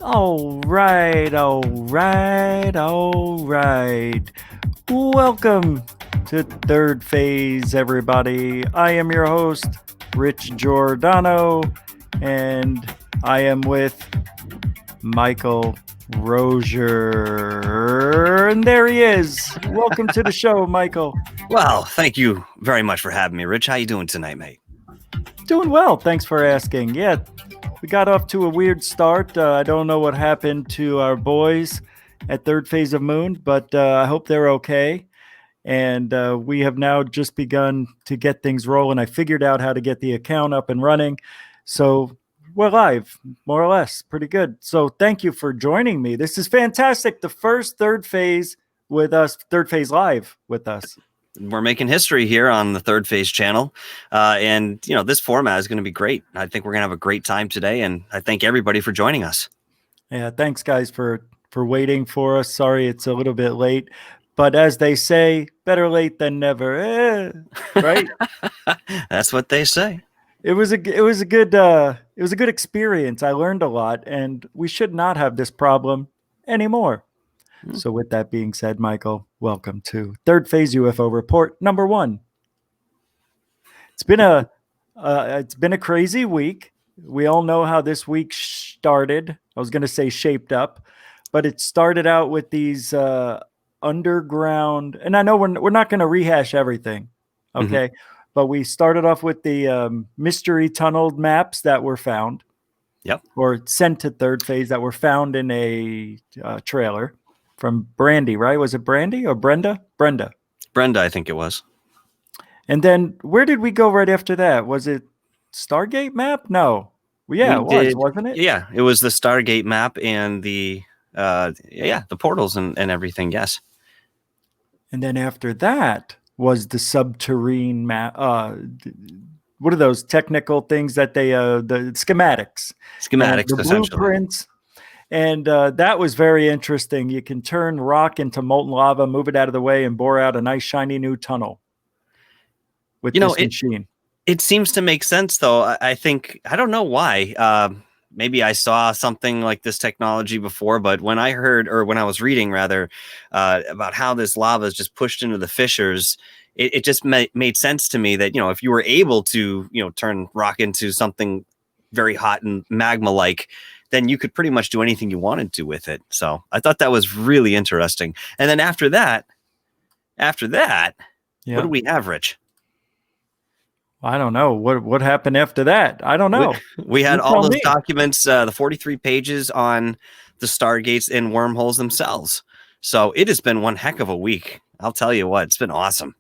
All right, all right, all right. Welcome to Third Phase, everybody. I am your host, Rich Giordano, and I am with Michael Rozier. And there he is. Welcome to the show, Michael. Well, thank you very much for having me, Rich. How you doing tonight, mate? Doing well. Thanks for asking. Yeah, we got off to a weird start. I don't know what happened to our boys at Third Phase of Moon, but I hope they're okay. And we have now just begun to get things rolling. I figured out how to get the account up and running. So we're live, more or less. Pretty good. So thank you for joining me. This is fantastic. The first Third Phase with us, Third Phase Live with us. We're making history here on the Third Phase channel. And, this format is going to be great. I think we're going to have a great time today. And I thank everybody for joining us. Yeah, thanks, guys, for waiting for us. Sorry it's a little bit late. But as they say, better late than never, right? That's what they say. It was a good experience. I learned a lot, and we should not have this problem anymore. So with that being said, Michael, welcome to Third Phase UFO Report number 1. It's been a crazy week. We all know how this week started. I was going to say shaped up, but it started out with these underground, and I know we're not going to rehash everything, okay? But we started off with the mystery tunnel maps that were found, or sent to Third Phase, that were found in a trailer from Brandy, right? Was it Brandy or Brenda? Brenda, I think it was. And then where did we go right after that? Was it Stargate map? No. Well, yeah, it was, wasn't it? Yeah, it was the Stargate map and the portals and everything. Yes. And then after that was the subterranean map. What are those technical things that they the schematics, the blueprints? And that was very interesting. You can turn rock into molten lava, move it out of the way, and bore out a nice shiny new tunnel with this machine. It seems to make sense, though. I think, I don't know why. Maybe I saw something like this technology before, but when I heard, or when I was reading rather, about how this lava is just pushed into the fissures, it just made sense to me that, if you were able to, turn rock into something very hot and magma-like, then you could pretty much do anything you wanted to with it. So I thought that was really interesting. And then after that, what do we have, Rich? I don't know. What happened after that? I don't know. We had all those documents, the 43 pages on the Stargates and wormholes themselves. So it has been one heck of a week. I'll tell you what, it's been awesome.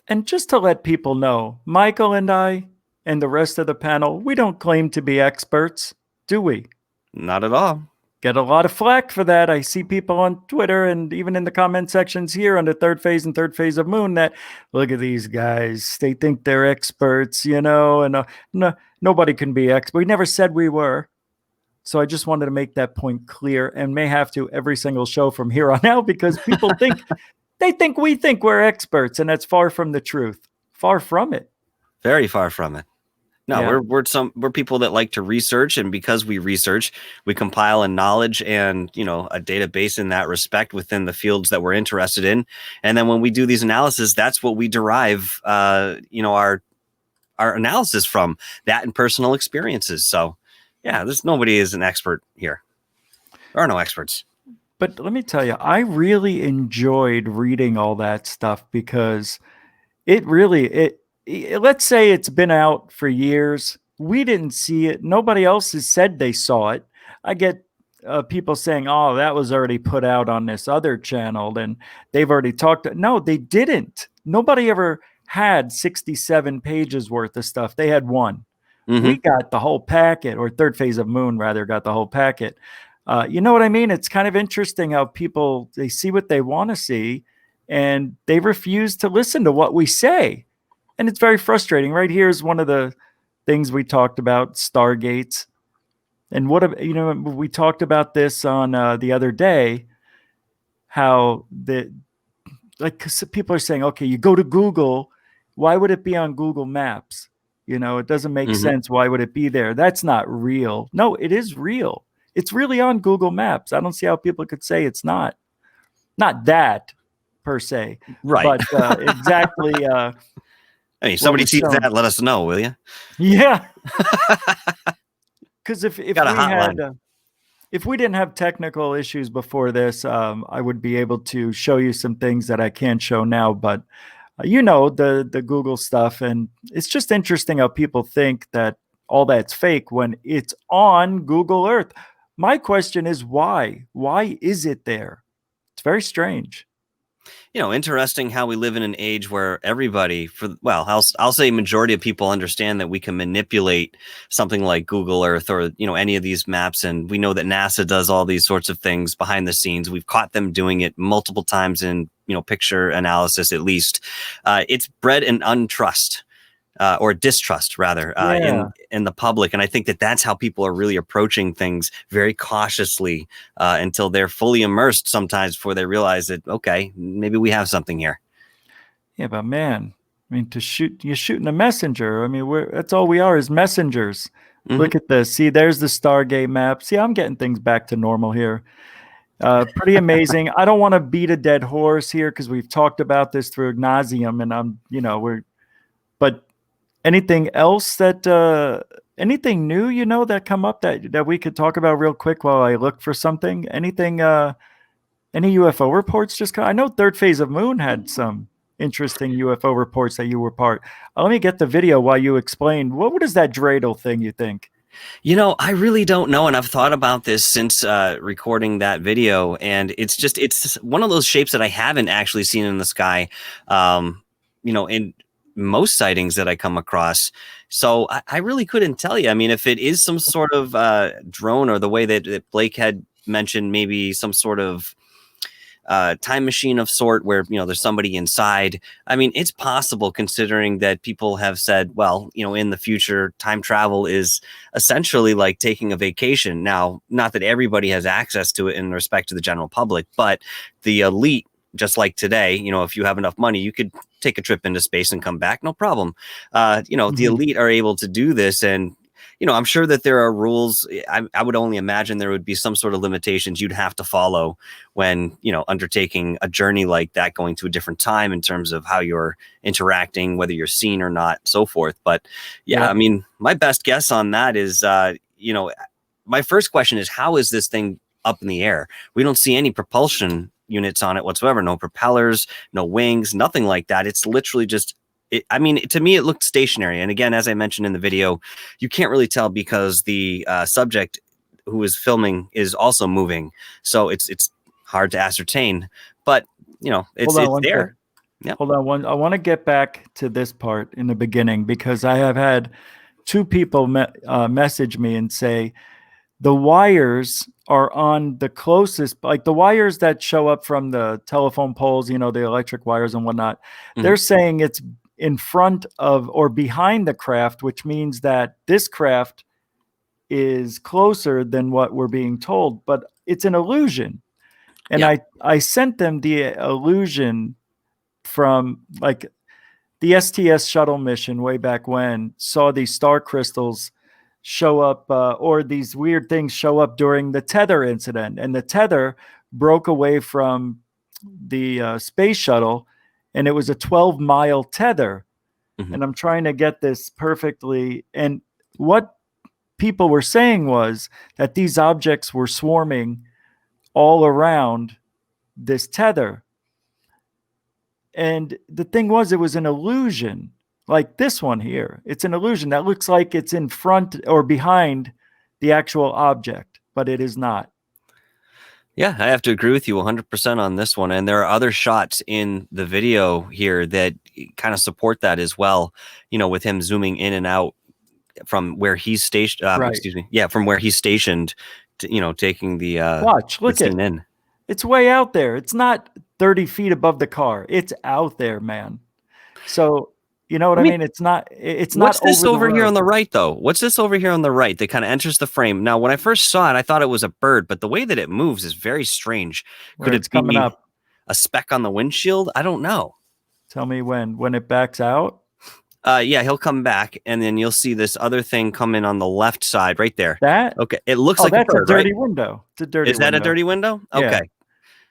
And just to let people know, Michael and I and the rest of the panel, we don't claim to be experts, do we? Not at all. Get a lot of flack for that. I see people on Twitter and even in the comment sections here on the Third Phase and Third Phase of Moon that, look at these guys. They think they're experts, and no, nobody can be expert. We never said we were. So I just wanted to make that point clear, and may have to every single show from here on out, because people think we think we're experts, and that's far from the truth. Far from it. Very far from it. No, we're people that like to research, and because we research, we compile a knowledge and a database in that respect within the fields that we're interested in. And then when we do these analysis, that's what we derive our analysis from, that and personal experiences. So nobody is an expert here. There are no experts. But let me tell you, I really enjoyed reading all that stuff, because let's say it's been out for years. We didn't see it. Nobody else has said they saw it. I get people saying, oh, that was already put out on this other channel and they've already talked. No, they didn't. Nobody ever had 67 pages worth of stuff. They had one. We got the whole packet, or Third Phase of Moon rather got the whole packet. You know what I mean? It's kind of interesting how people, they see what they want to see and they refuse to listen to what we say. And it's very frustrating. Right here is one of the things we talked about, Stargates. And we talked about this on the other day, how people are saying, okay, you go to Google, why would it be on Google Maps? It doesn't make sense. Why would it be there? That's not real. No, it is real. It's really on Google Maps. I don't see how people could say it's not. Not that per se, Right. but exactly. Hey, somebody sees that, let us know, will you? Yeah. Because if Got a we hotline. had if we didn't have technical issues before this, I would be able to show you some things that I can't show now. But the Google stuff, and it's just interesting how people think that all that's fake when it's on Google Earth. My question is why? Why is it there? It's very strange. Interesting how we live in an age where everybody, I'll say majority of people understand that we can manipulate something like Google Earth or, any of these maps. And we know that NASA does all these sorts of things behind the scenes. We've caught them doing it multiple times in, picture analysis, at least. It's bred an untrust. Or distrust rather in the public. And I think that that's how people are really approaching things very cautiously until they're fully immersed sometimes before they realize that, okay, maybe we have something here. Yeah, but man, I mean, you're shooting a messenger. I mean, that's all we are is messengers. Mm-hmm. Look at this. See, there's the Stargate map. See, I'm getting things back to normal here. Pretty amazing. I don't want to beat a dead horse here because we've talked about this through nauseum, and but anything else anything new, that come up that we could talk about real quick while I look for something? Anything, any UFO reports I know Third Phase of Moon had some interesting UFO reports that you were part. Let me get the video while you explain. What is that dreidel thing you think? I really don't know. And I've thought about this since recording that video. And it's one of those shapes that I haven't actually seen in the sky, in most sightings that I come across. So I really couldn't tell you. I mean, if it is some sort of drone or the way that Blake had mentioned, maybe some sort of time machine of sort where, there's somebody inside. I mean, it's possible considering that people have said, well, in the future, time travel is essentially like taking a vacation. Now, not that everybody has access to it in respect to the general public, but the elite, just like today, if you have enough money, you could take a trip into space and come back. No problem. The elite are able to do this. And, I'm sure that there are rules. I would only imagine there would be some sort of limitations you'd have to follow when, undertaking a journey like that, going to a different time in terms of how you're interacting, whether you're seen or not, so forth. But yeah, I mean, my best guess on that is, my first question is, how is this thing up in the air? We don't see any propulsion units on it whatsoever. No propellers, no wings, nothing like that. It's literally just, to me, it looked stationary. And again, as I mentioned in the video, you can't really tell because the subject who is filming is also moving. So it's hard to ascertain, but it's there. Yeah. Hold on I want to get back to this part in the beginning because I have had two people message me and say, the wires are on the closest, like the wires that show up from the telephone poles, the electric wires and whatnot. Mm-hmm. They're saying it's in front of or behind the craft, which means that this craft is closer than what we're being told, but it's an illusion. And I sent them the illusion from like the STS shuttle mission way back when, saw these star crystals show up or these weird things show up during the tether incident, and the tether broke away from the space shuttle, and it was a 12-mile tether. Mm-hmm. And I'm trying to get this perfectly. And what people were saying was that these objects were swarming all around this tether. And the thing was, it was an illusion. Like this one here, it's an illusion that looks like it's in front or behind the actual object, but it is not. Yeah, I have to agree with you 100% on this one. And there are other shots in the video here that kind of support that as well, with him zooming in and out from where he's stationed. Right. Excuse me. Yeah, from where he's stationed, taking the look at it. It's way out there. It's not 30 feet above the car. It's out there, man. So, you know what I mean? It's not. What's this over here on the right, though? What's this over here on the right that kind of enters the frame? Now, when I first saw it, I thought it was a bird, but the way that it moves is very strange. Could it be coming up? A speck on the windshield? I don't know. Tell me when it backs out. Yeah, he'll come back, and then you'll see this other thing come in on the left side, right there. That? Okay, it looks Oh, like a that's a bird, right? dirty window. It's a dirty Is that a window. dirty window? Yeah. Okay.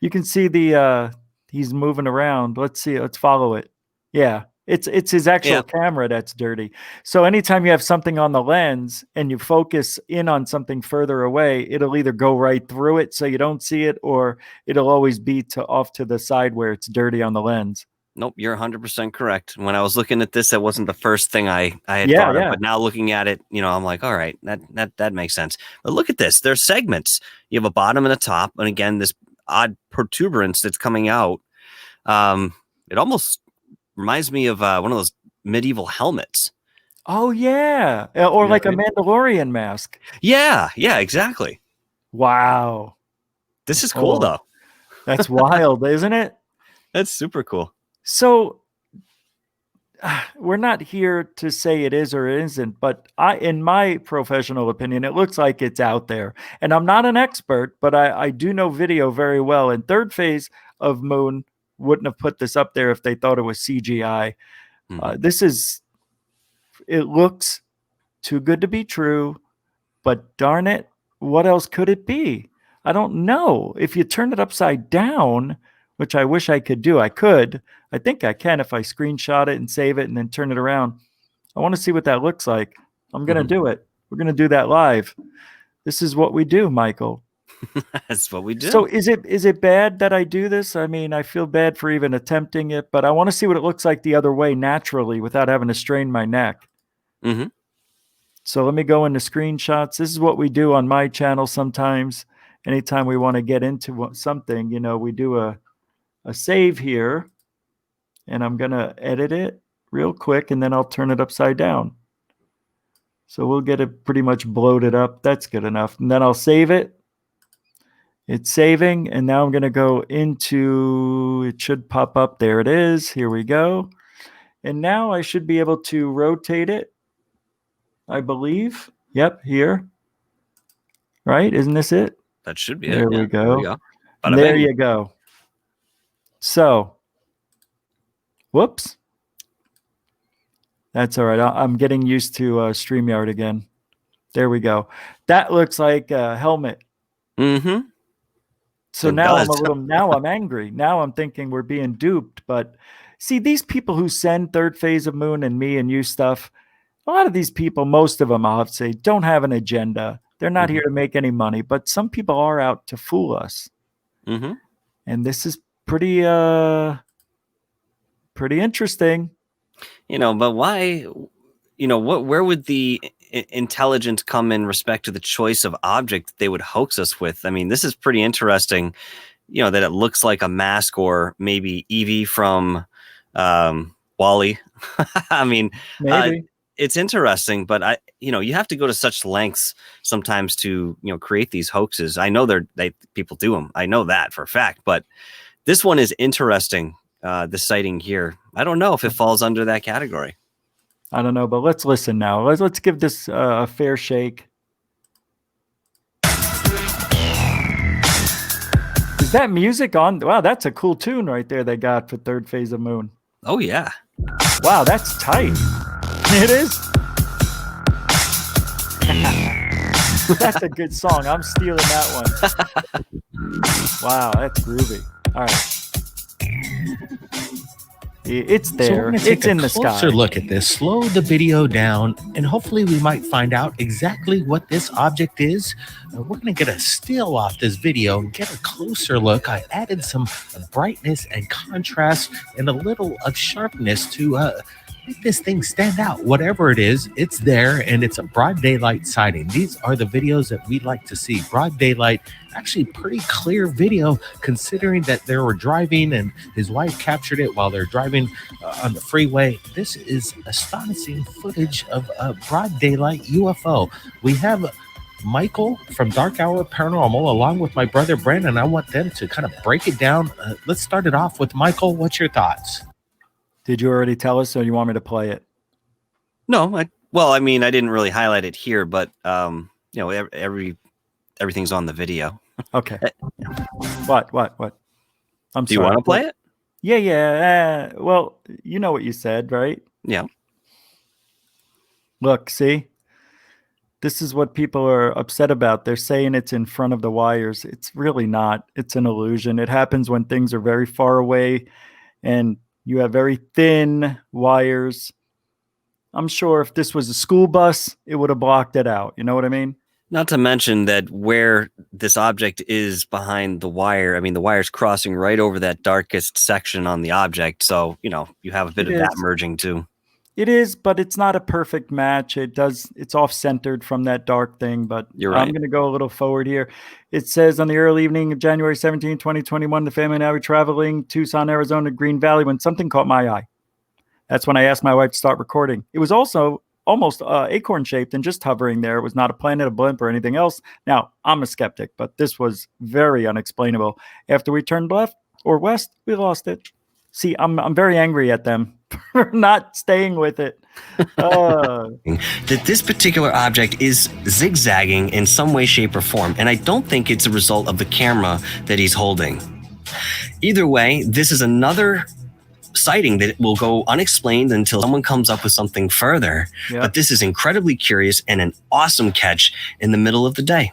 You can see the he's moving around. Let's see. Let's follow it. Yeah. It's his actual camera that's dirty. So anytime you have something on the lens and you focus in on something further away, it'll either go right through it so you don't see it, or it'll always be off to the side where it's dirty on the lens. Nope, you're 100% correct. When I was looking at this, that wasn't the first thing I had Yeah, thought of, yeah. but now looking at it, I'm like, all right, that makes sense. But look at this. There's segments. You have a bottom and a top, and again, this odd protuberance that's coming out. It almost reminds me of one of those medieval helmets. Oh yeah, or like a Mandalorian mask. Yeah, exactly. Wow. This is cool though. That's wild, isn't it? That's super cool. So we're not here to say it is or it isn't, but in my professional opinion, it looks like it's out there. And I'm not an expert, but I do know video very well. And Third Phase of Moon wouldn't have put this up there if they thought it was CGI. It looks too good to be true, but darn it, what else could it be? I don't know. If you turn it upside down, which I wish I could do, I think I can if I screenshot it and save it and then turn it around. I want to see what that looks like. I'm going to do it. We're going to do that live. This is what we do, Michael. That's what we do. So is it bad that I do this? I mean, I feel bad for even attempting it, but I want to see what it looks like the other way naturally without having to strain my neck. Mm-hmm. So let me go into screenshots. This is what we do on my channel sometimes. Anytime we want to get into something, we do a save here, and I'm going to edit it real quick, and then I'll turn it upside down. So we'll get it pretty much bloated up. That's good enough. And then I'll save it. It's saving, and now I'm going to go into, it should pop up. There it is. Here we go. And now I should be able to rotate it, I believe. Yep, here. Right? Isn't this it? That should be it. There we go. There you go. So, whoops. That's all right. I'm getting used to StreamYard again. There we go. That looks like a helmet. Mm-hmm. So now I'm angry. Now I'm thinking we're being duped. But see, these people who send Third Phase of Moon and me and you stuff, a lot of these people, most of them, I'll have to say, don't have an agenda. They're not here to make any money, but some people are out to fool us. Mm-hmm. And this is pretty interesting. But why, where would the intelligence come in respect to the choice of object they would hoax us with? I mean, this is pretty interesting, that it looks like a mask or maybe Evie from Wall-E. I mean, maybe. It's interesting, but you have to go to such lengths sometimes to, create these hoaxes. I know people do them. I know that for a fact, but this one is interesting. The sighting here, I don't know if it falls under that category. I don't know, but let's listen now. Let's give this a fair shake. Is that music on? Wow, that's a cool tune right there they got for Third Phase of Moon. Oh, yeah. Wow, that's tight. It is. That's a good song. I'm stealing that one. Wow, that's groovy. All right. It's there. So it's in the sky. Closer look at this. Slow the video down, and hopefully we might find out exactly what this object is. We're going to get a still off this video and get a closer look. I added some brightness and contrast and a little of sharpness to make this thing stand out. Whatever it is, it's there, and it's a broad daylight sighting. These are the videos that we like to see. Broad daylight, actually pretty clear video considering that they were driving and his wife captured it while they're driving on the freeway. This is astonishing footage of a broad daylight UFO. We have Michael from Dark Hour Paranormal along with my brother Brandon. I want them to kind of break it down. Let's start it off with Michael. What's your thoughts? Did you already tell us, or you want me to play it? No, I didn't really highlight it here, but everything's on the video. Okay. What? I'm sorry. Do you want to play it? Yeah. Well, you know what you said, right? Yeah. Look, see? This is what people are upset about. They're saying it's in front of the wires. It's really not. It's an illusion. It happens when things are very far away and you have very thin wires. I'm sure if this was a school bus, it would have blocked it out. You know what I mean? Not to mention that where this object is behind the wire, I mean, the wire's crossing right over that darkest section on the object. So, you know, you have a bit of that merging too. It is, but it's not a perfect match. It's off-centered from that dark thing, but You're right. I'm going to go a little forward here. It says on the early evening of January 17, 2021, the family and I were traveling Tucson, Arizona, Green Valley when something caught my eye. That's when I asked my wife to start recording. It was also almost acorn-shaped and just hovering there. It was not a planet, a blimp, or anything else. Now, I'm a skeptic, but this was very unexplainable. After we turned left or west, we lost it. See, I'm very angry at them for not staying with it. That this particular object is zigzagging in some way, shape, or form, and I don't think it's a result of the camera that he's holding. Either way, this is another sighting that will go unexplained until someone comes up with something further. Yeah. But this is incredibly curious and an awesome catch in the middle of the day.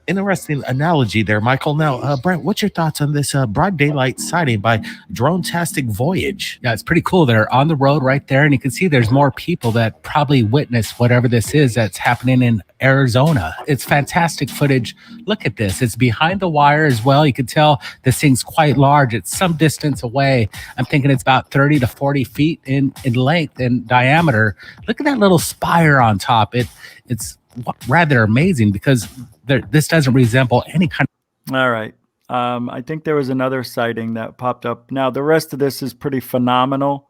Interesting analogy there, Michael. Now, Brent, what's your thoughts on this broad daylight sighting by Drone-tastic Voyage? Yeah, it's pretty cool. They're on the road right there, and you can see there's more people that probably witnessed whatever this is that's happening in Arizona. It's fantastic footage. Look at this. It's behind the wire as well. You can tell this thing's quite large. It's some distance away. I'm thinking it's about 30 to 40 feet in length and diameter. Look at that little spire on top. It's rather amazing because this doesn't resemble any kind of... All right. I think there was another sighting that popped up. Now, the rest of this is pretty phenomenal.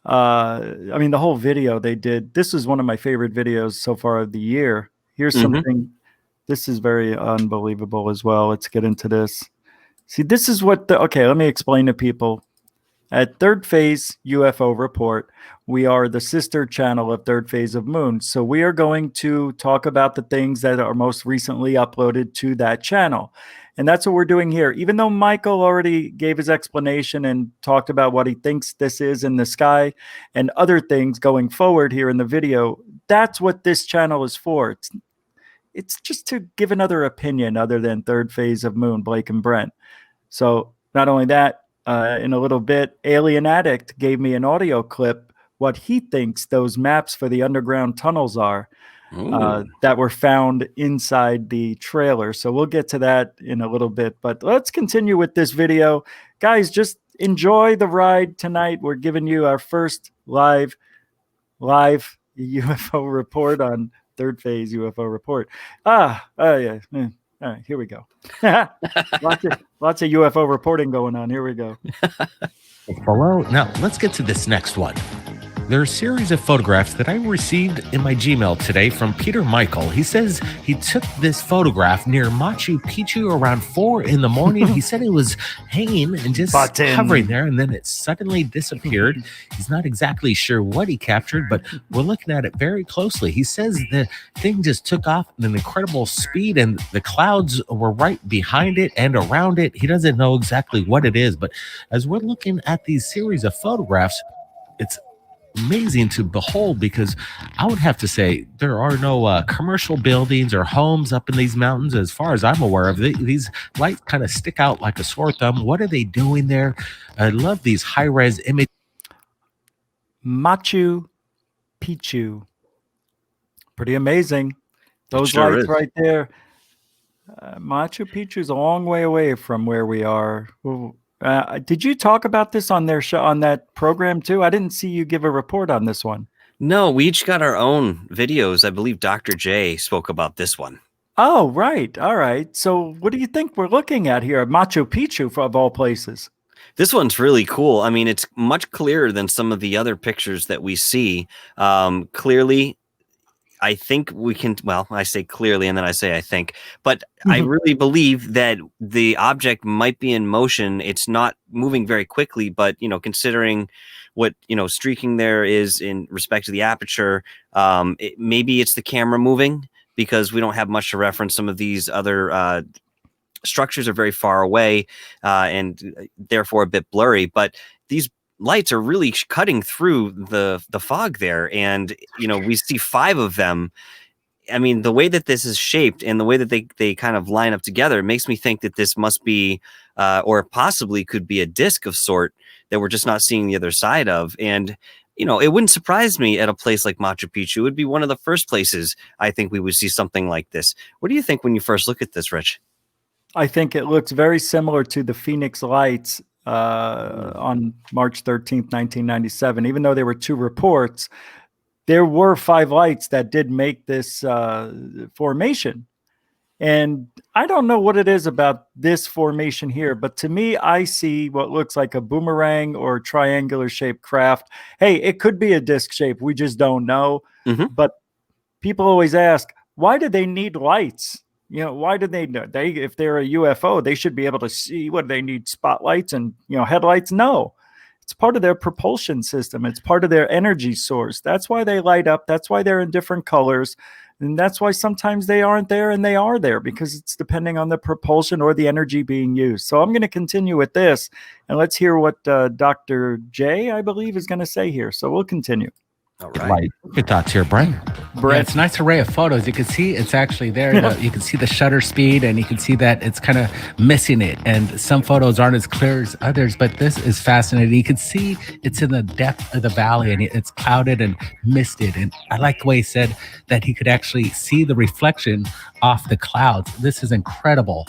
I mean, the whole video they did. This is one of my favorite videos so far of the year. Here's something. This is very unbelievable as well. Let's get into this. See, this is what okay, let me explain to people. At Third Phase UFO Report, we are the sister channel of Third Phase of Moon. So we are going to talk about the things that are most recently uploaded to that channel. And that's what we're doing here. Even though Michael already gave his explanation and talked about what he thinks this is in the sky and other things going forward here in the video, that's what this channel is for. It's just to give another opinion other than Third Phase of Moon, Blake and Brent. So not only that, in a little bit, Alien Addict gave me an audio clip what he thinks those maps for the underground tunnels are that were found inside the trailer. So we'll get to that in a little bit. But let's continue with this video. Guys, just enjoy the ride tonight. We're giving you our first live UFO report on Third Phase UFO Report. Yeah. All right, here we go. lots of UFO reporting going on. Here we go. Hello. Now, let's get to this next one. There are a series of photographs that I received in my Gmail today from Peter Michael. He says he took this photograph near Machu Picchu around 4 in the morning. He said it was hanging and just hovering there, and then it suddenly disappeared. He's not exactly sure what he captured, but we're looking at it very closely. He says the thing just took off at an incredible speed, and the clouds were right behind it and around it. He doesn't know exactly what it is, but as we're looking at these series of photographs, it's amazing to behold, because I would have to say there are no commercial buildings or homes up in these mountains as far as I'm aware of. These lights kind of stick out like a sore thumb. What are they doing there? I love these high-res images. Machu Picchu. Pretty amazing. Those sure lights is. right there. Machu Picchu is a long way away from where we are. Did you talk about this on their show, on that program too? I didn't see you give a report on this one. No, we each got our own videos. I believe Dr. J spoke about this one. Oh, right. All right. So what do you think we're looking at here? Machu Picchu, of all places. This one's really cool. I mean, it's much clearer than some of the other pictures that we see. Clearly, I think we can, well, I say clearly and then I say I think, but I really believe that the object might be in motion. It's not moving very quickly, but, you know, considering what, you know, streaking there is in respect to the aperture, maybe it's the camera moving, because we don't have much to reference. Some of these other structures are very far away and therefore a bit blurry, but these lights are really cutting through the fog there, and we see 5 of them. I mean, the way that this is shaped and the way that they kind of line up together makes me think that this must be, or possibly could be, a disc of sort that we're just not seeing the other side of. And, it wouldn't surprise me at a place like Machu Picchu. It would be one of the first places I think we would see something like this. What do you think when you first look at this, Rich? I think it looks very similar to the Phoenix Lights on March 13th, 1997. Even though there were 2 reports, there were 5 lights that did make this formation. And I don't know what it is about this formation here, but to me, I see what looks like a boomerang or triangular shaped craft. Hey, it could be a disc shape. We just don't know. Mm-hmm. But people always ask, why do they need lights? Why do they know? If they're a UFO, they should be able to see. What, they need spotlights and headlights? No. It's part of their propulsion system. It's part of their energy source. That's why they light up. That's why they're in different colors. And that's why sometimes they aren't there and they are there, because it's depending on the propulsion or the energy being used. So I'm going to continue with this, and let's hear what Dr. J, I believe, is going to say here. So we'll continue. All right. Good thoughts here, Brent. Yeah, it's a nice array of photos. You can see it's actually there. You can see the shutter speed, and you can see that it's kind of missing it. And some photos aren't as clear as others, but this is fascinating. You can see it's in the depth of the valley, and it's clouded and misted. And I like the way he said that he could actually see the reflection off the clouds. This is incredible.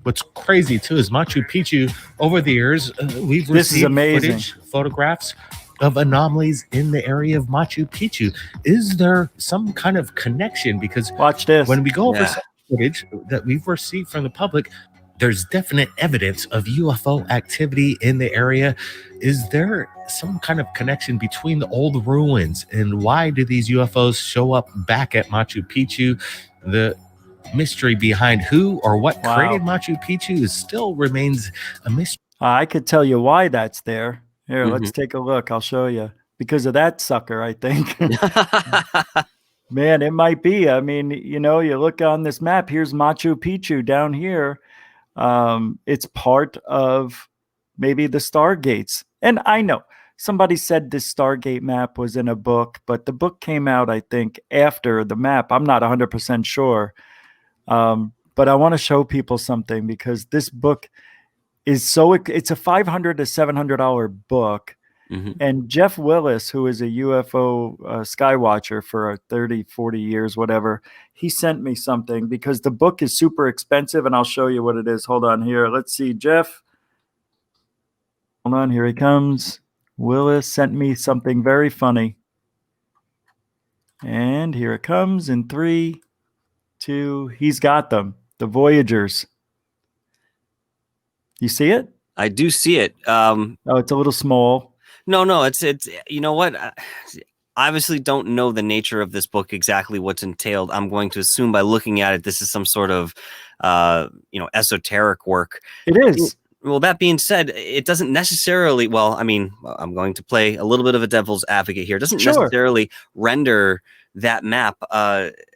What's crazy too is Machu Picchu. Over the years, we've received footage, photographs of anomalies in the area of Machu Picchu. Is there some kind of connection? Because watch this. When we go over some footage that we've received from the public, there's definite evidence of UFO activity in the area. Is there some kind of connection between the old ruins, and why do these UFOs show up back at Machu Picchu? The mystery behind who or what created Machu Picchu still remains a mystery. I could tell you why that's there. Here, let's take a look. I'll show you. Because of that sucker, I think. Man, it might be. I mean, you look on this map. Here's Machu Picchu down here. It's part of maybe the Stargates. And I know somebody said this Stargate map was in a book, but the book came out, I think, after the map. I'm not 100% sure. But I want to show people something, because this book is it's a $500 to $700 book. Mm-hmm. And Jeff Willis, who is a UFO sky watcher for 30, 40 years, whatever, he sent me something, because the book is super expensive, and I'll show you what it is. Hold on here. Let's see, Jeff. Hold on, here he comes. Willis sent me something very funny. And here it comes in 3, 2. He's got them. The Voyagers. You see it? I do see it. Oh, it's a little small. No, it's you know what? I obviously don't know the nature of this book, exactly what's entailed. I'm going to assume by looking at it, this is some sort of esoteric work. It is. Well, that being said, it doesn't necessarily, I'm going to play a little bit of a devil's advocate here. It doesn't necessarily render that map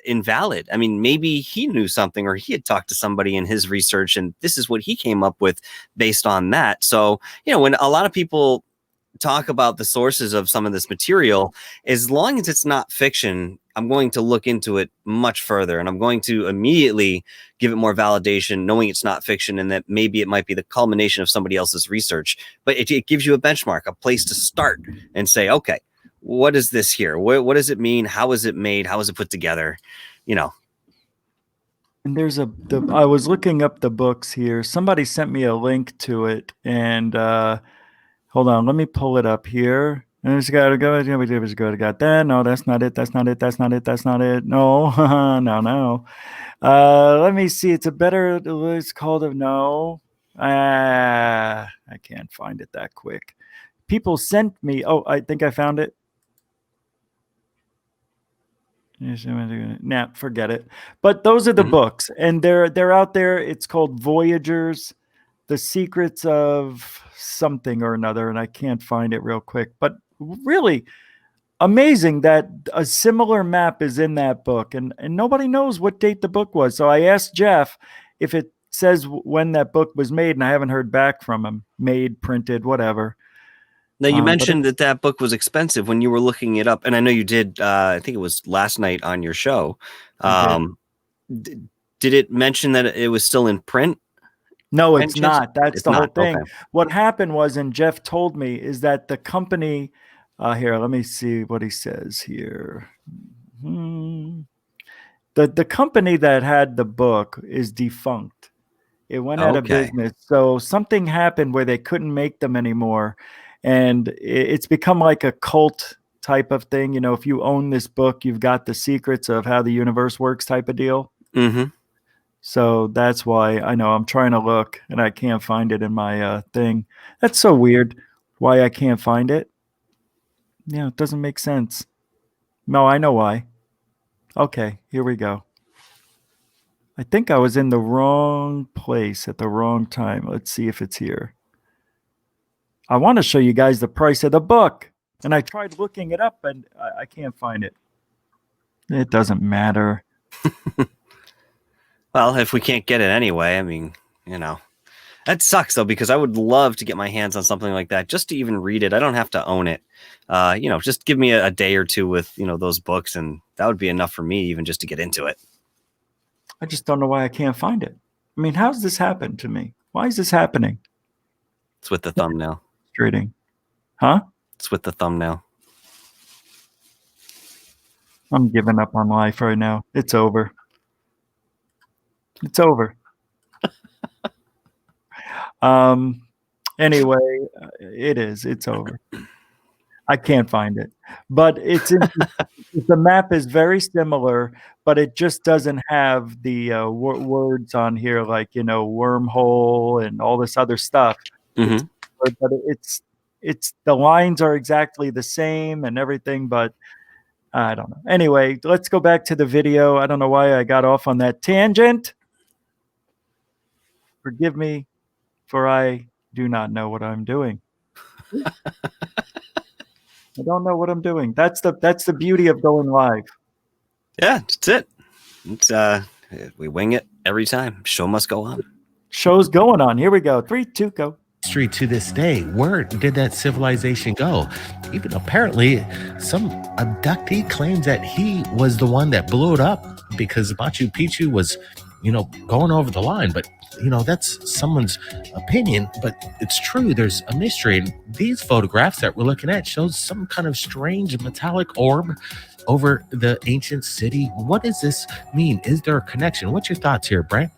invalid. I mean, maybe he knew something, or he had talked to somebody in his research, and this is what he came up with based on that. So, when a lot of people talk about the sources of some of this material, as long as it's not fiction, I'm going to look into it much further, and I'm going to immediately give it more validation, knowing it's not fiction and that maybe it might be the culmination of somebody else's research. But it gives you a benchmark, a place to start and say, okay, what is this here? What does it mean? How is it made? How is it put together? And there's I was looking up the books here. Somebody sent me a link to it, and hold on, let me pull it up here. And it's got to go. Got that. No, that's not it. That's not it. That's not it. That's not it. No, no. Let me see. It's called no. I can't find it that quick. People sent me. Oh, I think I found it. Nah, forget it. But those are the books, and they're out there. It's called Voyagers, The Secrets of something or another, and I can't find it real quick. But really amazing that a similar map is in that book, and nobody knows what date the book was. So I asked Jeff if it says when that book was made, and I haven't heard back from him. Made, printed, whatever. Now, you But mentioned that book was expensive when you were looking it up, and I know you did. I think it was last night on your show. Did it mention that it was still in print? no, by it's any chance? not. That's It's the whole not. thing. Okay. What happened was, and Jeff told me, is that the company here, let me see what he says here. The company that had the book is defunct. It went out of Okay. business. So something happened where they couldn't make them anymore. And it's become like a cult type of thing. You know, if you own this book, you've got the secrets of how the universe works type of deal. Mm-hmm. So that's why I know I'm trying to look and I can't find it in my thing. That's so weird why I can't find it. Yeah, it doesn't make sense. No, I know why. Okay, here we go. I think I was in the wrong place at the wrong time. Let's see if it's here. I want to show you guys the price of the book. And I tried looking it up and I can't find it. It doesn't matter. Well, if we can't get it anyway, I mean, you know, that sucks though, because I would love to get my hands on something like that just to even read it. I don't have to own it. You know, just give me a day or two with, you know, those books, and that would be enough for me even just to get into it. I just don't know why I can't find it. I mean, how's this happen to me? Why is this happening? It's with the thumbnail. Frustrating. Huh? It's with the thumbnail. I'm giving up on life right now. It's over. It's over. Anyway, it is. It's over. I can't find it. But the map is very similar, but it just doesn't have the words on here like, you know, wormhole and all this other stuff. Mm-hmm. But it's the lines are exactly the same and everything, but I don't know. Anyway, let's go back to the video. I don't know why I got off on that tangent. Forgive me, for I do not know what I'm doing. I don't know what I'm doing. That's the beauty of going live. Yeah, that's it. It's we wing it every time. Show must go on. Show's going on. Here we go. 3, 2, go. History to this day. Where did that civilization go? Even apparently, some abductee claims that he was the one that blew it up because Machu Picchu was, you know, going over the line. But, you know, that's someone's opinion, but it's true. There's a mystery. And these photographs that we're looking at shows some kind of strange metallic orb over the ancient city. What does this mean? Is there a connection? What's your thoughts here, Brent?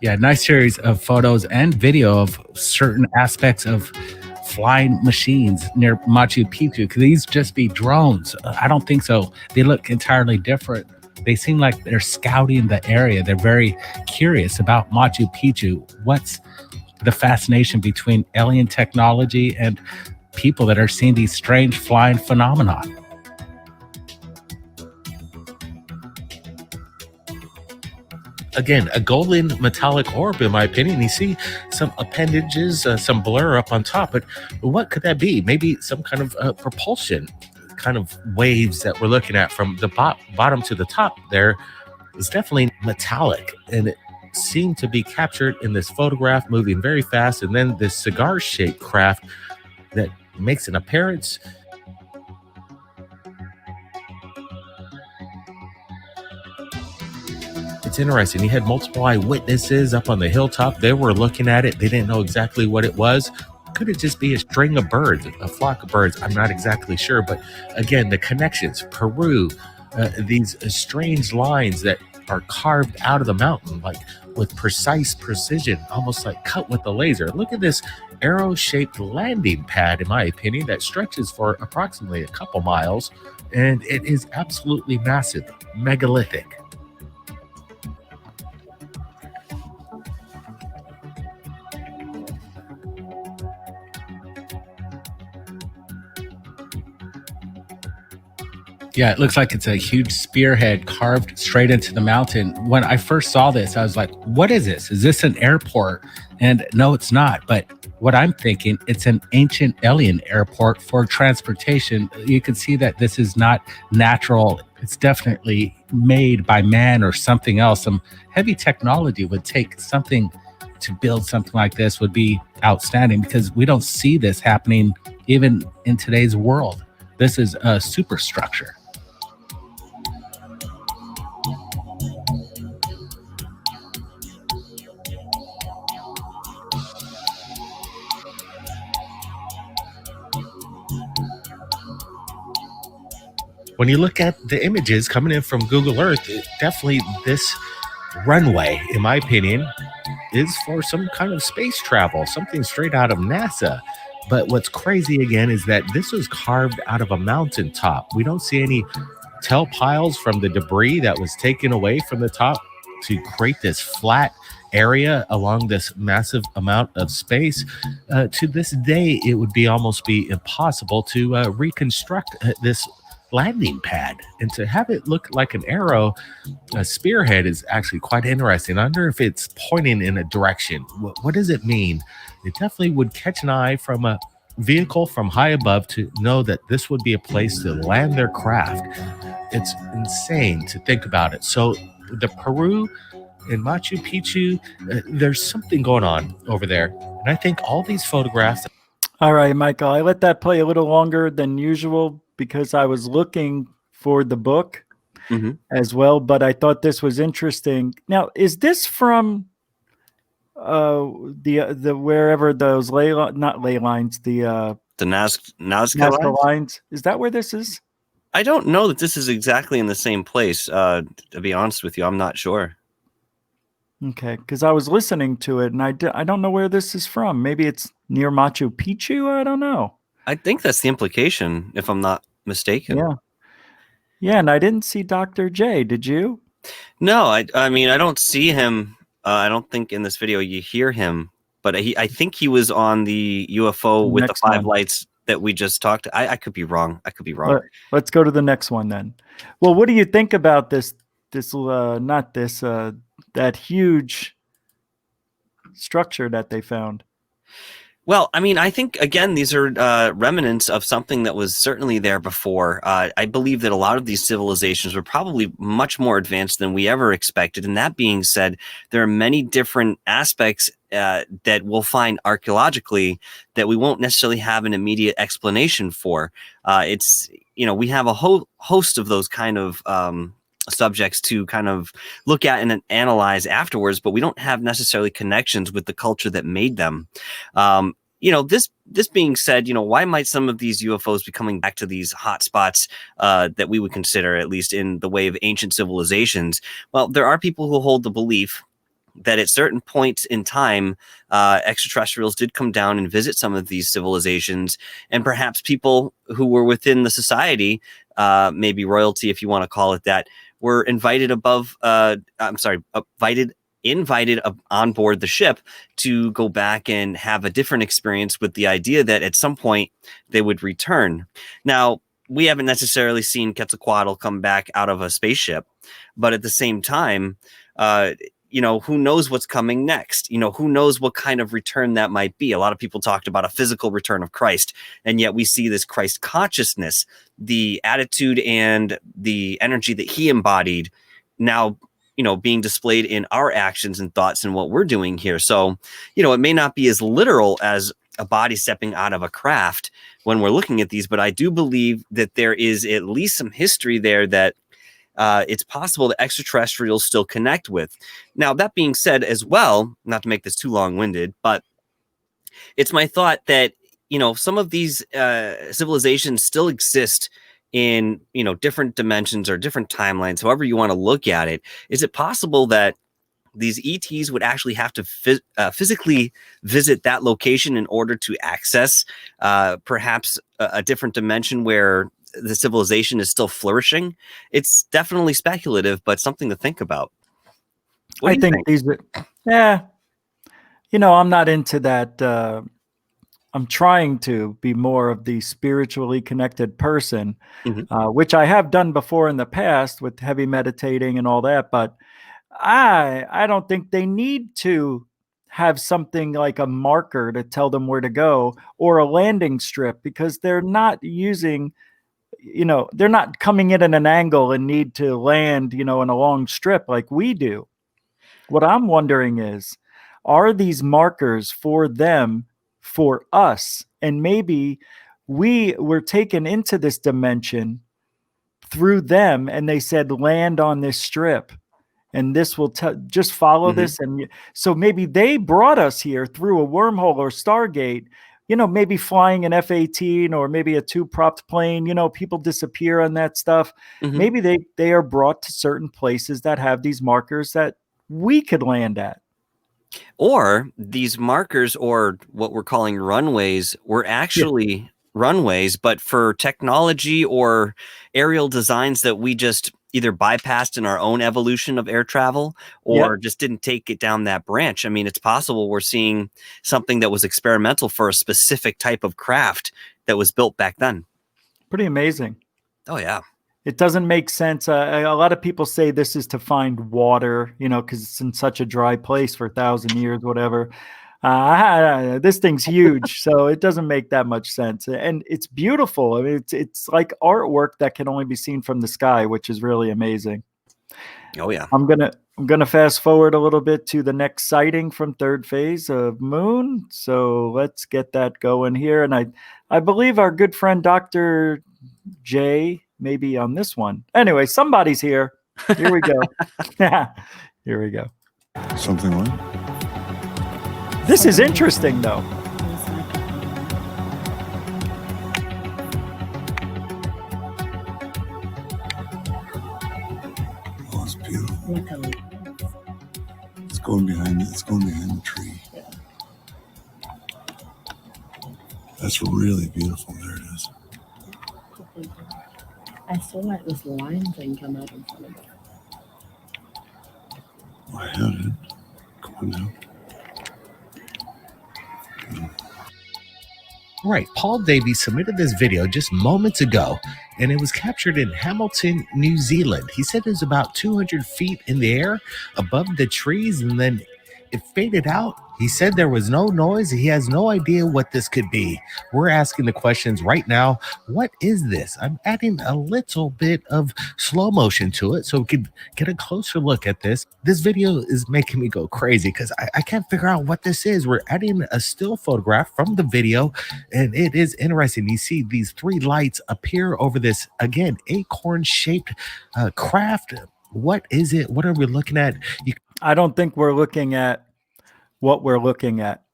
Yeah, nice series of photos and video of certain aspects of flying machines near Machu Picchu. Could these just be drones? I don't think so. They look entirely different. They seem like they're scouting the area. They're very curious about Machu Picchu. What's the fascination between alien technology and people that are seeing these strange flying phenomena? Again, a golden metallic orb, in my opinion. You see some appendages, some blur up on top, but what could that be? Maybe some kind of propulsion, kind of waves that we're looking at from the bottom to the top there is definitely metallic, and it seemed to be captured in this photograph moving very fast, and then this cigar-shaped craft that makes an appearance. It's interesting. You had multiple eyewitnesses up on the hilltop. They were looking at it. They didn't know exactly what it was. Could it just be a string of birds, a flock of birds? I'm not exactly sure. But again, the connections, Peru, these strange lines that are carved out of the mountain, like with precise precision, almost like cut with a laser. Look at this arrow-shaped landing pad, in my opinion, that stretches for approximately a couple miles. And it is absolutely massive, megalithic. Yeah, it looks like it's a huge spearhead carved straight into the mountain. When I first saw this, I was like, what is this? Is this an airport? And no, it's not. But what I'm thinking, it's an ancient alien airport for transportation. You can see that this is not natural. It's definitely made by man or something else. Some heavy technology would take something to build something like this would be outstanding, because we don't see this happening even in today's world. This is a superstructure. When you look at the images coming in from Google Earth, definitely this runway, in my opinion, is for some kind of space travel, something straight out of NASA. But what's crazy again is that this was carved out of a mountaintop. We don't see any tell piles from the debris that was taken away from the top to create this flat area along this massive amount of space. To this day, it would be almost be impossible to reconstruct this landing pad, and to have it look like an arrow, a spearhead, is actually quite interesting. I wonder if it's pointing in a direction. What does it mean? It definitely would catch an eye from a vehicle from high above to know that this would be a place to land their craft. It's insane to think about it. So the Peru and Machu Picchu, there's something going on over there, and I think all these photographs. All right, Michael, I let that play a little longer than usual because I was looking for the book as well, but I thought this was interesting. Now, is this from the wherever those not ley lines, the Nazca lines? Is that where this is? I don't know that this is exactly in the same place. To be honest with you, I'm not sure. Okay, because I was listening to it, and I don't know where this is from. Maybe it's near Machu Picchu. I don't know. I think that's the implication, if I'm not mistaken. Yeah, and I didn't see Dr. J. Did you? No, I mean, I don't see him. I don't think in this video you hear him, but I think he was on the UFO with the 5 lights that we just talked. I could be wrong. Let's go to the next one then. Well, what do you think about that huge structure that they found? Well, I mean, I think, again, these are remnants of something that was certainly there before. I believe that a lot of these civilizations were probably much more advanced than we ever expected. And that being said, there are many different aspects that we'll find archaeologically that we won't necessarily have an immediate explanation for. We have a whole host of those kind of subjects to kind of look at and analyze afterwards, but we don't have necessarily connections with the culture that made them. This being said, why might some of these UFOs be coming back to these hot spots that we would consider, at least in the way of ancient civilizations? Well, there are people who hold the belief that at certain points in time, extraterrestrials did come down and visit some of these civilizations, and perhaps people who were within the society, maybe royalty, if you want to call it that, were invited invited on board the ship to go back and have a different experience, with the idea that at some point they would return. Now, we haven't necessarily seen Quetzalcoatl come back out of a spaceship, but at the same time, who knows what's coming next? Who knows what kind of return that might be? A lot of people talked about a physical return of Christ, and yet we see this Christ consciousness, the attitude and the energy that he embodied now, being displayed in our actions and thoughts and what we're doing here. So, it may not be as literal as a body stepping out of a craft when we're looking at these, but I do believe that there is at least some history there that it's possible that extraterrestrials still connect with. Now, that being said as well, not to make this too long-winded, but it's my thought that, some of these civilizations still exist in, different dimensions or different timelines, however you want to look at it. Is it possible that these ETs would actually have to physically visit that location in order to access perhaps a different dimension where the civilization is still flourishing? It's definitely speculative, but something to think about. I think these are, I'm not into that. I'm trying to be more of the spiritually connected person, which I have done before in the past with heavy meditating and all that. But I don't think they need to have something like a marker to tell them where to go, or a landing strip, because they're not using, they're not coming in at an angle and need to land, in a long strip like we do. What I'm wondering is, are these markers for them, for us? And maybe we were taken into this dimension through them, and they said, land on this strip, and this will just follow this. And so maybe they brought us here through a wormhole or Stargate, maybe flying an F-18 or maybe a two-propped plane. People disappear on that stuff. Maybe they are brought to certain places that have these markers that we could land at. Or these markers, or what we're calling runways, were actually runways, but for technology or aerial designs that we just either bypassed in our own evolution of air travel, or just didn't take it down that branch. I mean, it's possible we're seeing something that was experimental for a specific type of craft that was built back then. Pretty amazing. Oh, yeah. It doesn't make sense. A lot of people say this is to find water, because it's in such a dry place for 1,000 years, whatever. This thing's huge, so it doesn't make that much sense. And it's beautiful. I mean, it's like artwork that can only be seen from the sky, which is really amazing. Oh, yeah. I'm gonna fast forward a little bit to the next sighting from third phase of Moon. So let's get that going here. And I believe our good friend Dr. J may be on this one. Anyway, somebody's here. Here we go. Here we go. Something what? This is interesting, though. Oh, it's beautiful. It's going behind the tree. That's really beautiful. There it is. I saw like this line thing come out in front of it. I had it. Come on now. Right. Paul Davies submitted this video just moments ago, and it was captured in Hamilton, New Zealand. He said it was about 200 feet in the air above the trees, and then it faded out. He said there was no noise. He has no idea what this could be. We're asking the questions right now. What is this? I'm adding a little bit of slow motion to it so we could get a closer look at this. This video is making me go crazy because I can't figure out what this is. We're adding a still photograph from the video, and it is interesting. You see these three lights appear over this, again, acorn-shaped craft. What is it? What are we looking at? I don't think we're looking at what we're looking at.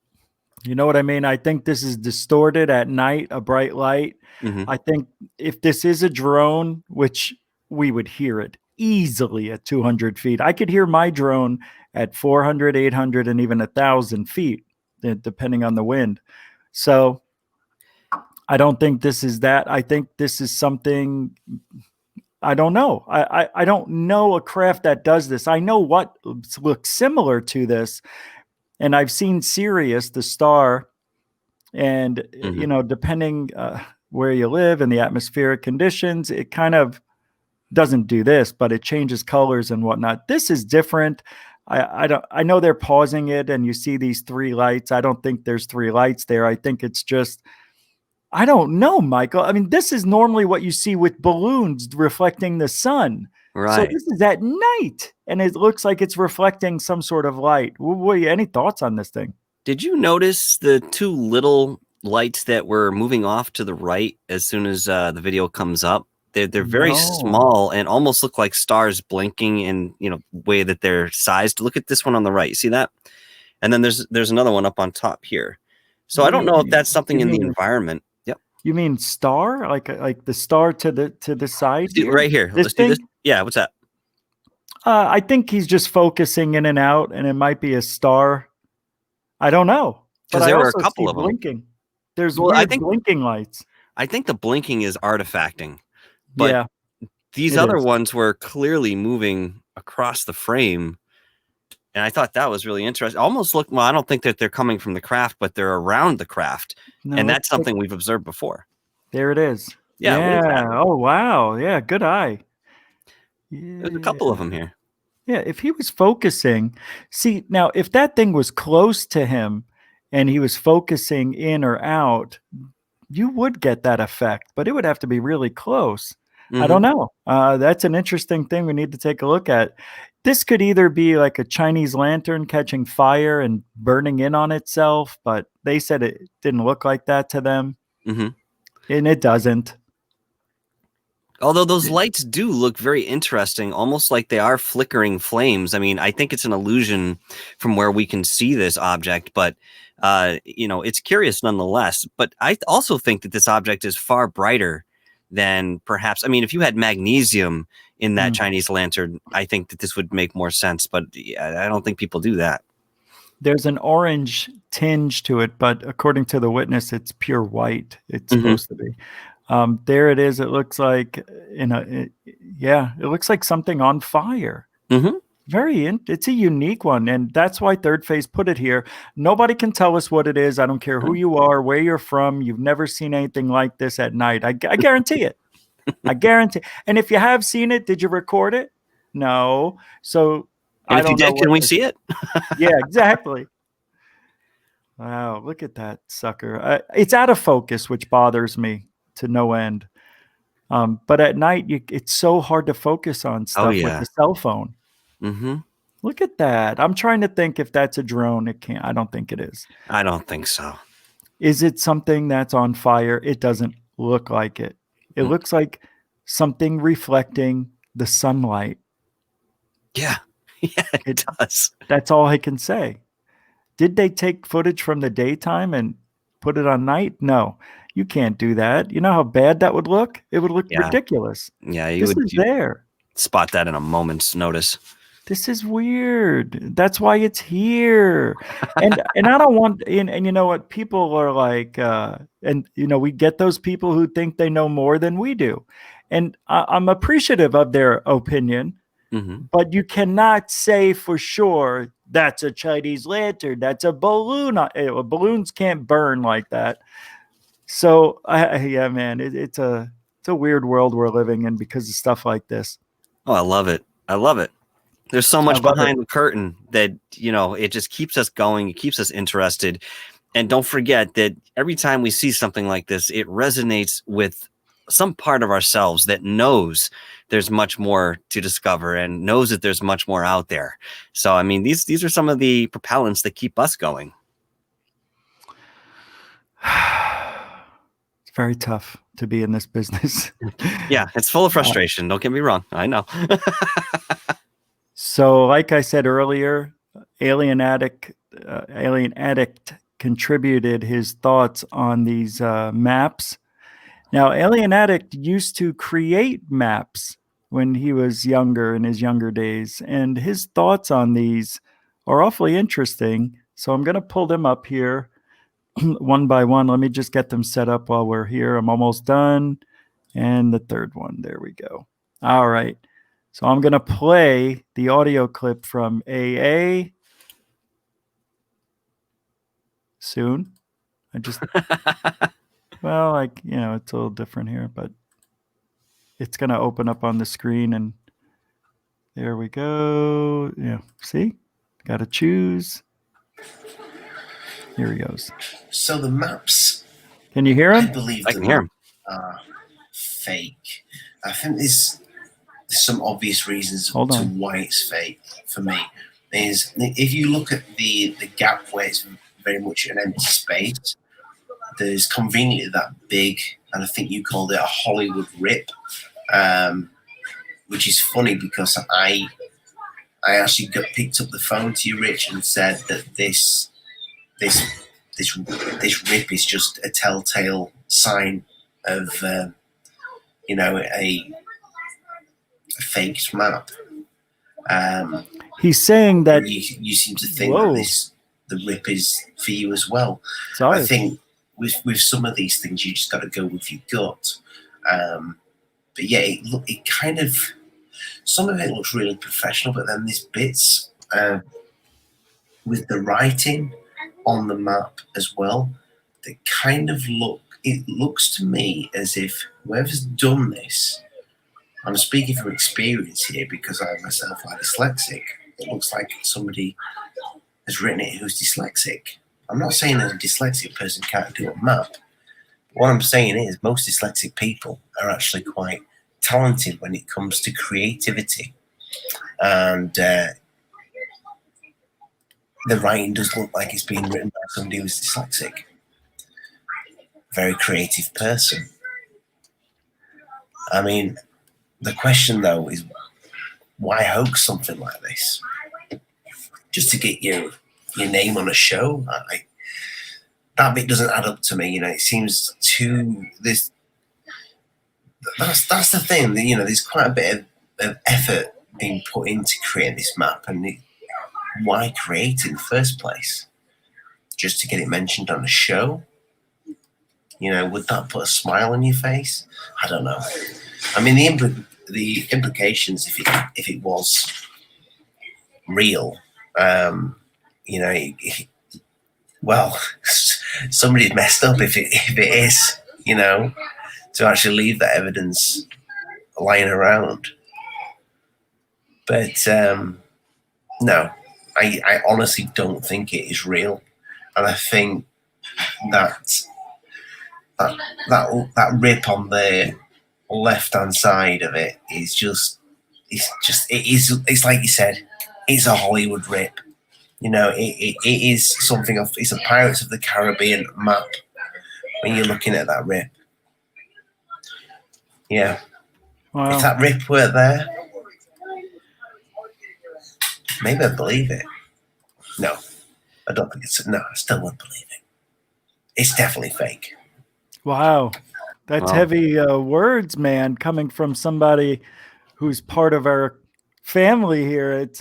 You know what I mean? I think this is distorted at night, a bright light. I think if this is a drone, which we would hear it easily at 200 feet. I could hear my drone at 400, 800, and even 1,000 feet, depending on the wind. So I don't think this is that. I think this is something... I don't know. I don't know a craft that does this. I know what looks similar to this. And I've seen Sirius, the star, and, depending where you live and the atmospheric conditions, it kind of doesn't do this, but it changes colors and whatnot. This is different. I know they're pausing it and you see these three lights. I don't think there's three lights there. I think it's just... I don't know, Michael. I mean, this is normally what you see with balloons reflecting the sun. Right. So this is at night, and it looks like it's reflecting some sort of light. Any thoughts on this thing? Did you notice the two little lights that were moving off to the right as soon as the video comes up? They're very small and almost look like stars blinking in way that they're sized. Look at this one on the right. You see that? And then there's another one up on top here. So I don't know if that's something in the environment. You mean star, like the star to the side? Right here. Let's do this. Yeah. What's that? I think he's just focusing in and out, and it might be a star. I don't know. Because there were a couple of them blinking. There's blinking lights. I think the blinking is artifacting, but these other ones were clearly moving across the frame. And I thought that was really interesting. Almost look, well, I don't think that they're coming from the craft, but they're around the craft. No, and that's something we've observed before. There it is. Yeah. Oh, wow. Yeah. Good eye. Yeah. There's a couple of them here. Yeah. If he was focusing, see, now, if that thing was close to him and he was focusing in or out, you would get that effect, but it would have to be really close. I don't know. That's an interesting thing we need to take a look at. This could either be like a Chinese lantern catching fire and burning in on itself, but they said it didn't look like that to them. Mm-hmm. And it doesn't. Although those lights do look very interesting, almost like they are flickering flames. I mean, I think it's an illusion from where we can see this object, but it's curious nonetheless. But I also think that this object is far brighter than perhaps. I mean, if you had magnesium in that Chinese lantern, I think that this would make more sense. But I don't think people do that. There's an orange tinge to it, but according to the witness, it's pure white. It's supposed to be. There it is. It looks like it looks like something on fire. It's a unique one, and that's why Third Phase put it here. Nobody can tell us what it is. I don't care who you are, where you're from. You've never seen anything like this at night. I guarantee it. I guarantee. And if you have seen it, did you record it? No. So and if you did, can we see it? Yeah, exactly. Wow, look at that sucker. It's out of focus, which bothers me to no end. But at night, it's so hard to focus on stuff with the cell phone. Look at that. I'm trying to think if that's a drone. It can't. I don't think it is. I don't think so. Is it something that's on fire? It doesn't look like it. It looks like something reflecting the sunlight. Yeah, it does. That's all I can say. Did they take footage from the daytime and put it on night? No, you can't do that. You know how bad that would look? It would look ridiculous. Yeah, you'd spot that in a moment's notice. This is weird. That's why it's here. And I don't want, and you know what? People are like, we get those people who think they know more than we do. And I'm appreciative of their opinion, but you cannot say for sure that's a Chinese lantern. That's a balloon. Balloons can't burn like that. So, man, it's a weird world we're living in because of stuff like this. Oh, I love it. I love it. There's so much behind the curtain that, it just keeps us going. It keeps us interested. And don't forget that every time we see something like this, it resonates with some part of ourselves that knows there's much more to discover and knows that there's much more out there. So, I mean, these are some of the propellants that keep us going. It's very tough to be in this business. Yeah, it's full of frustration. Don't get me wrong. I know. So, like I said earlier, Alien Addict contributed his thoughts on these maps. Now, Alien Addict used to create maps when he was younger, in his younger days, and his thoughts on these are awfully interesting. So I'm going to pull them up here one by one. Let me just get them set up while we're here. I'm almost done. And the third one, there we go. All right. So I'm going to play the audio clip from AA soon. It's a little different here, but it's going to open up on the screen, and there we go. Yeah, see? Got to choose. Here he goes. So the maps. Can you hear him? I can hear him. Fake. I think there's some obvious reasons to why it's fake for me. Is if you look at the gap where it's very much an empty space, there's conveniently that big, and I think you called it a Hollywood rip, which is funny because I actually picked up the phone to you, Rich, and said that this rip is just a telltale sign of a faked map. He's saying that you seem to think that the rip is for you as well. Sorry. I think with some of these things, you just got to go with your gut. But yeah, it kind of, some of it looks really professional, but then there's bits with the writing on the map as well that kind of it looks to me as if whoever's done this, I'm speaking from experience here because I myself am dyslexic, it looks like somebody has written it who's dyslexic. I'm not saying that a dyslexic person can't do a map. What I'm saying is most dyslexic people are actually quite talented when it comes to creativity, and the writing does look like it's being written by somebody who's dyslexic. Very creative person. I mean, the question though is, why hoax something like this? Just to get your name on a show? That bit doesn't add up to me. It seems too this. That's the thing. There's quite a bit of effort being put into creating this map, and why create it in the first place? Just to get it mentioned on a show? Would that put a smile on your face? I don't know. I mean, the implications, if it was real, well, somebody's messed up if it is, to actually leave that evidence lying around. But no, I honestly don't think it is real, and I think that rip on the left-hand side of it is it's like you said, it's a Hollywood rip. It is something of, it's a Pirates of the Caribbean map when you're looking at that rip. Yeah. Wow. If that rip were there, maybe I'd believe it. No, I don't think it's, no, I still wouldn't believe it. It's definitely fake. Wow. That's heavy words, man, coming from somebody who's part of our family here. It's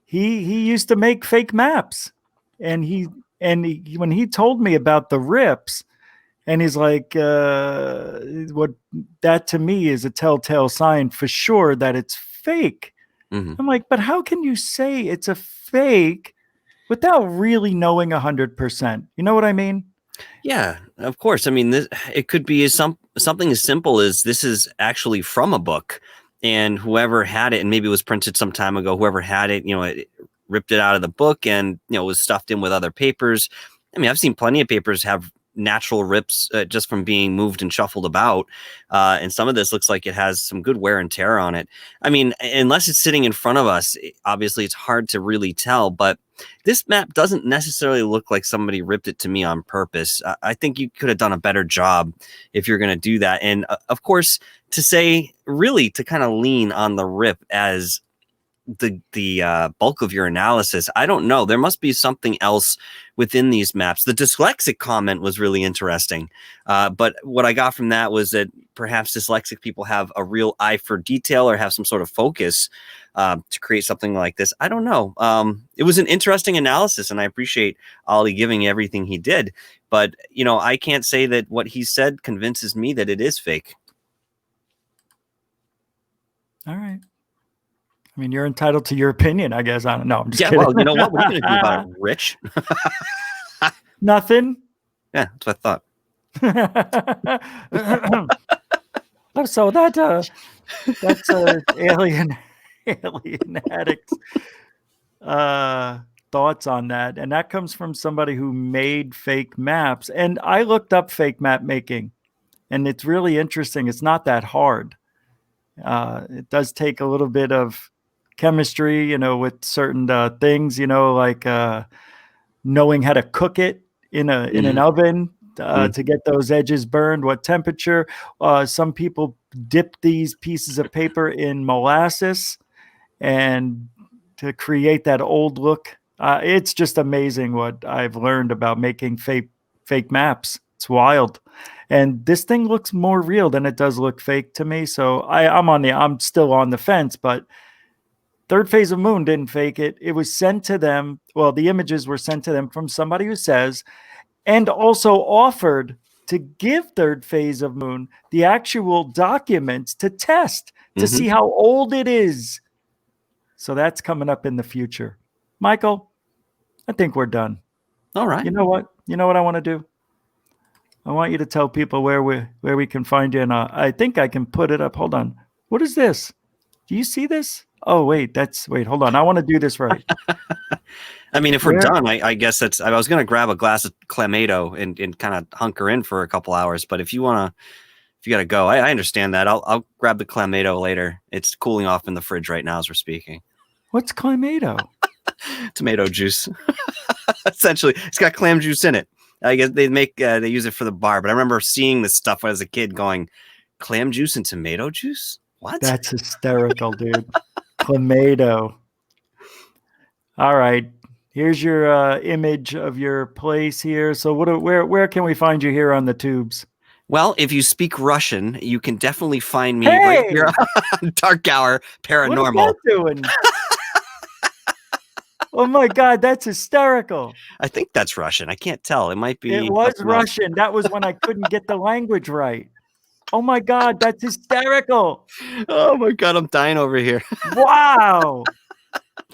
he used to make fake maps, and he when he told me about the rips, and he's like, what that to me is a telltale sign for sure that it's fake. Mm-hmm. I'm like, but how can you say it's a fake without really knowing 100%? You know what I mean? Yeah, of course. I mean, it could be something as simple as this is actually from a book, and whoever had it, and maybe it was printed some time ago, whoever had it, it ripped it out of the book and, was stuffed in with other papers. I mean, I've seen plenty of papers have natural rips just from being moved and shuffled about. And some of this looks like it has some good wear and tear on it. I mean, unless it's sitting in front of us, obviously it's hard to really tell, but this map doesn't necessarily look like somebody ripped it to me on purpose. I think you could have done a better job if you're going to do that. And of course, to kind of lean on the rip as the bulk of your analysis, I don't know. There must be something else within these maps. The dyslexic comment was really interesting. But what I got from that was that perhaps dyslexic people have a real eye for detail or have some sort of focus to create something like this. I don't know. It was an interesting analysis, and I appreciate Ollie giving everything he did. But, I can't say that what he said convinces me that it is fake. All right. I mean, you're entitled to your opinion, I guess. I don't know. I'm just kidding. Well, you know what? What are you going to do about it, Rich? Nothing. Yeah, that's what I thought. So that's alien addicts thoughts on that, and that comes from somebody who made fake maps. And I looked up fake map making, and it's really interesting. It's not that hard. It does take a little bit of chemistry, with certain things, like knowing how to cook it in an oven to get those edges burned, what temperature. Some people dip these pieces of paper in molasses and to create that old look. It's just amazing what I've learned about making fake maps. It's wild. And this thing looks more real than it does look fake to me. So I'm still on the fence, but Third Phase of Moon didn't fake it. It was sent to them. Well, the images were sent to them from somebody who says, and also offered to give Third Phase of Moon the actual documents to test to see how old it is. So that's coming up in the future. Michael, I think we're done. All right. You know what? I want to do? I want you to tell people where we can find you. And I think I can put it up. Hold on. What is this? Do you see this? Oh, wait, hold on. I want to do this right. I mean, if we're done, I guess I was going to grab a glass of Clamato and kind of hunker in for a couple hours. But if you want if you got to go, I understand that. I'll grab the clamato later. It's cooling off in the fridge right now as we're speaking. What's clamato? Tomato juice. Essentially, it's got clam juice in it. I guess they use it for the bar, but I remember seeing this stuff as a kid going, clam juice and tomato juice? What? That's hysterical, dude. Clamato. All right. Here's your image of your place here. So where can we find you here on the tubes? Well, if you speak Russian, you can definitely find me Hey! right here on Dark Hour Paranormal. What is that doing? Oh my God, that's hysterical. I think that's Russian. I can't tell. It might be. It was something else. Russian. That was when I couldn't get the language right. Oh my God, that's hysterical. Oh my God, I'm dying over here. Wow.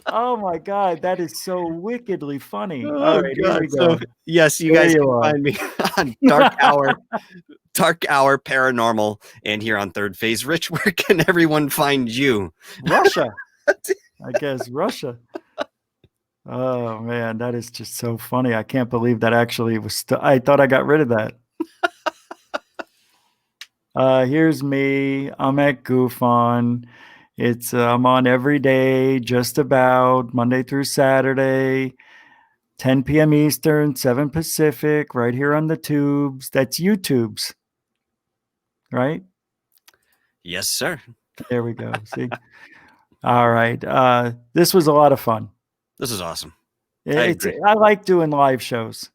Oh my God, that is so wickedly funny. All right, here we go. So, yes, you There guys you can are. find me on Dark Hour Paranormal, and here on Third Phase. Rich, where can everyone find you? Russia. I guess Russia. Oh man, that is just so funny. I can't believe that actually was. I thought I got rid of that. Here's me. I'm at Goofon. I'm on every day, just about Monday through Saturday, 10 p.m. Eastern, 7 Pacific, right here on the tubes. That's YouTube's, right? Yes, sir. There we go. See. All right. This was a lot of fun. This is awesome. I like doing live shows.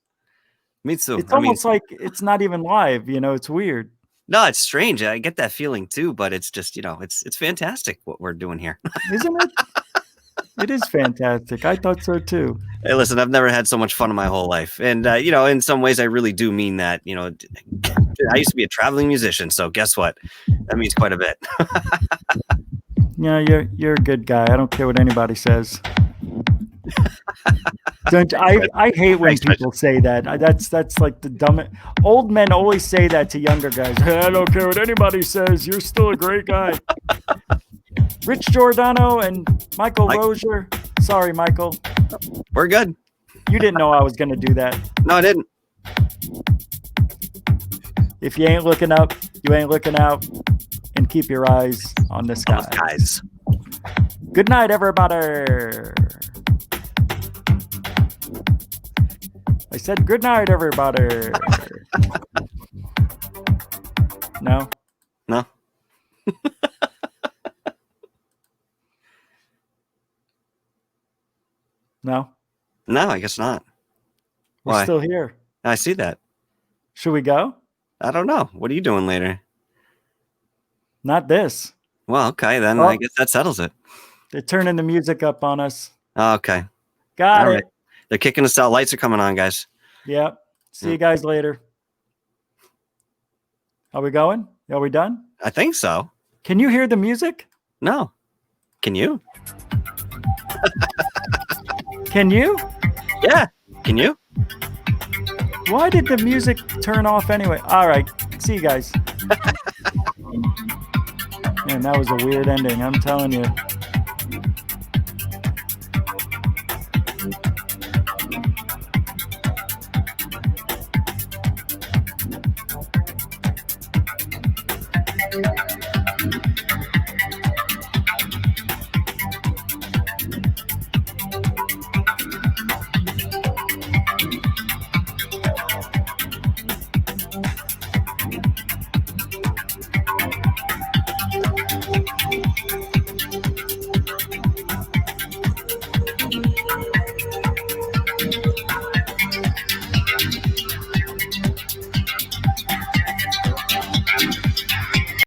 Me too. It's almost like it's not even live, it's weird. No, it's strange. I get that feeling too, but it's just, it's fantastic what we're doing here. Isn't it? It is fantastic. I thought so too. Hey, listen, I've never had so much fun in my whole life. And, in some ways I really do mean that, I used to be a traveling musician. So guess what? That means quite a bit. Yeah, you're a good guy. I don't care what anybody says. I hate when people say that. That's like the dumbest. Old men always say that to younger guys. Hey, I don't care what anybody says. You're still a great guy. Rich Giordano and Michael Rozier. Sorry, Michael. We're good. You didn't know I was going to do that. No, I didn't. If you ain't looking up, you ain't looking out. And keep your eyes on the sky. Guys. Good night, everybody. I said good night, everybody. No? No. No? No, I guess not. We're Why? still here. I see that. Should we go? I don't know. What are you doing later? Not this. Well, okay, then Oh. I guess that settles it. They're turning the music up on us. Okay. Got All it. right. They're kicking us out. Lights are coming on, guys. Yep. See you guys later. Are we going? Are we done? I think so. Can you hear the music? No. Can you? Can you? Yeah. Can you? Why did the music turn off anyway? All right. See you guys. Man, that was a weird ending. I'm telling you.